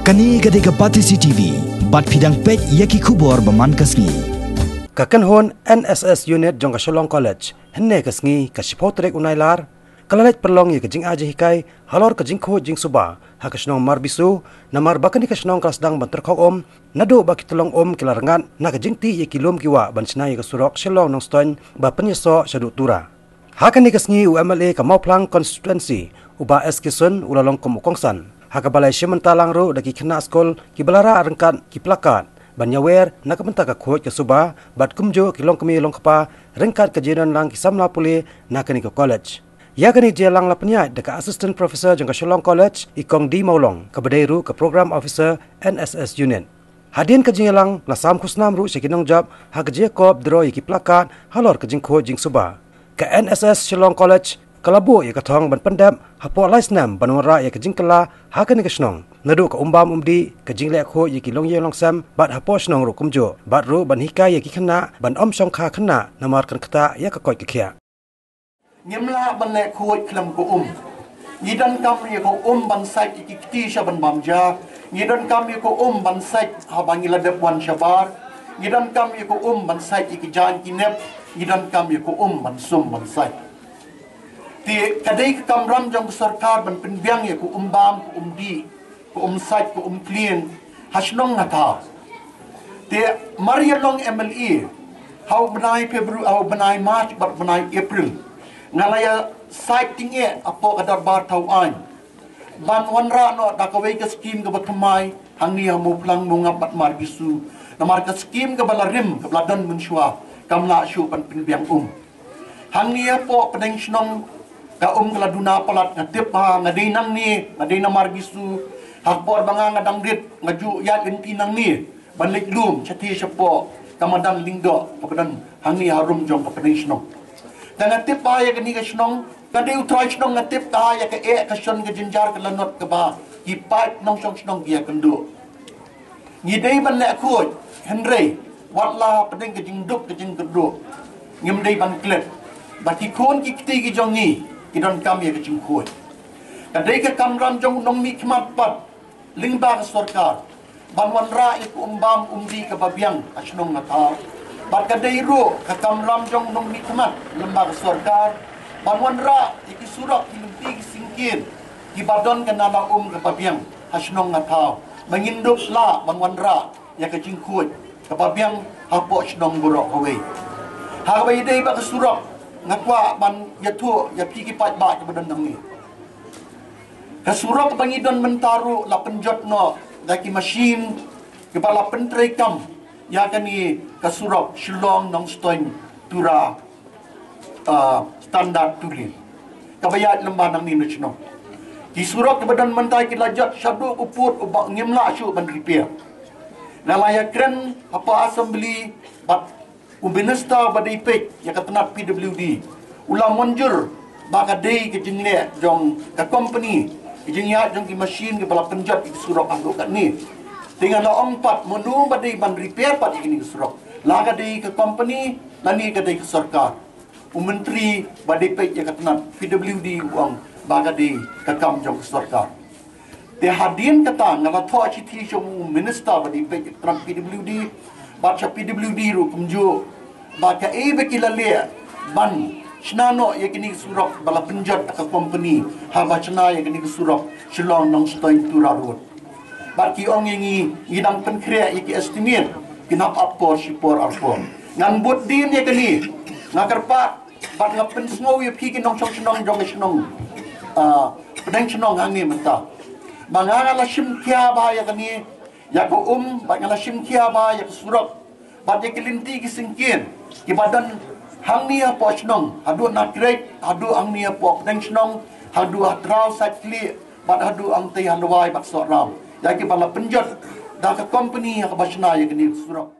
Kani gade ka Patisi TV, bat pidang pek yaki kubor baman kasngi. Kakan hon NSS unit jong ka Shillong College, henne kasngi ka sipotrek unailar, kalalet perlong ye ka Jinghikai, Halor ka Khuid jing Suba, ha ka Shillong Marbisu, namar bakani ka Shillong kasdang banterkhok nado baki tolong kilarangan na ka jingti ye kilom kiwa bansna ye ka surok Shillong nong stoin ba penyeso syadu tura. Hakani kasngi UMLA ka Mauplang constituency uba eskison ulalong komukongsan. Haka balai simentalang ro daki kena skol ki balara arengkat ki plakat banyawer na kabenta ka Khuid ke Suba bat kumjo ki long kemi long kapa rengkat ke jiran lang ki samla puli na kani ke college. Ya kani je lang la penyat deka assistant professor jong ka Shillong College ikong di Maulong ka badai ru ke program officer NSS unit. Hadian ke jingelang la sam khusnam ru sekinong job ha ke je kop dro ki plakat Halor ke Khuid jing Suba. Ke NSS Shillong College kalabu ya katong ban pendam hapo laisnam banwara ya kajing kala hakan ke Shillong nadu ka umbam umdi kajing lek ho ya ki long ye long sam bat hapo Shillong ru kumjo bat ru ban hikai ya ki khana ban om song kha khana namar kan kata ya ka koi ke khia nyemla ban lek Khuid klam ko ngidan kam ye ko ban sai ki kiti sha ban bamja ngidan kam ye ko ban sai ha bangila dep wan shabar ngidan kam ye ko ban sai ki jan ki nep ngidan kam ye ko ban sum ban sai ti kadai ke kamram jong sarkar ban penbiang ye ku bam ku di ku site ku clean hasnong ngata ti marialong MLE how benai February how benai March bat benai April ngalaya site tinge apo kadar bar tau an ban wanra no dakawai ke scheme ke batmai hangi hamu plang munga bat Marbisu namar ke scheme ke balarim ke bladan menshua kamla shu ban penbiang hangi apo pedeng snong ka keladuna palat ngatip ha ngadai nang ni ngadai na Marbisu hakbor banga ngadang dit ngaju ya inti nang ni balik lum chati sepo kamadang lingdo kapadan hangi harum jong kapadai snong dan ngatip ha ya kani ka snong kadai utrai snong ngatip ta ya ka ka son ka jinjar ka lanot ka ba kipat nong song snong dia kendu ngidai ban lek Khuid Henry watla pedeng ka jingduk ka jingkedu ngimdai ban klep baki kon ki kiti ki jong ni kidon kami ke Khuid. Kadai ke kamram jong nong mi khmat pat lingba ke sarkar. Banwan ra iku umbam umdi ke babiang asnong ngata. Bat kadai ru ke kamram jong nong mi khmat lingba ke sarkar. Banwan ra iki surak ilimpi ki singkin ki badon ke nala ke babiang asnong ngata. Mengindup la banwan ra ya ke Khuid ke babiang hapo asnong burok hawe. Hawe dei ba ke surak ngakwa ban yatu ya piki pat ba ke badan nang ni kasurok bangidon mentaru la penjot no daki machine ke bala pentrei kam ya kani kasurok Shillong nong stoin tura standard tuli kabayat lembah nang ni no di surok ke badan mentai ki lajat syadu uput ubak ngimla syu ban repair nalaya kren apa assembly bat Minister badai pek yang ketenat PWD ulang munjur baka day ke jingle jong ke company ke jingya jong ki machine ke bala penjat ki surok anduk kat ni dengan la empat menu badai ban repair pat ini surok laga day ke company lani ke day ke sarkar menteri badai pek yang ketenat PWD uang baka day ke kam jong sarkar te hadin kata ngala tho chiti jong minister badai pek ketenat PWD baca PWD ru kumjo baca bekilale ban snano ye kini surok bala penjat ka company ha bacana ye kini surok Shillong nong stoin tura road baki ong yengi ngidang penkrea ye ki estimate kinap apor sipor arpon ngan bot din ye kini ngakarpa bat ngapen sngow ye phi kinong chong snong jong snong pedang snong hangi menta manganga la sim kya ba ye kini ya ko bat ngala sim kia ba ya surok bat ya kelinti ki singkin ki badan hang ni apa snong hadu na grade hadu ang ni apa deng snong hadu atrau sakli bat hadu ang tei hanwai bat soram ya ki bala penjat da ka company ya ka basna ya ni surok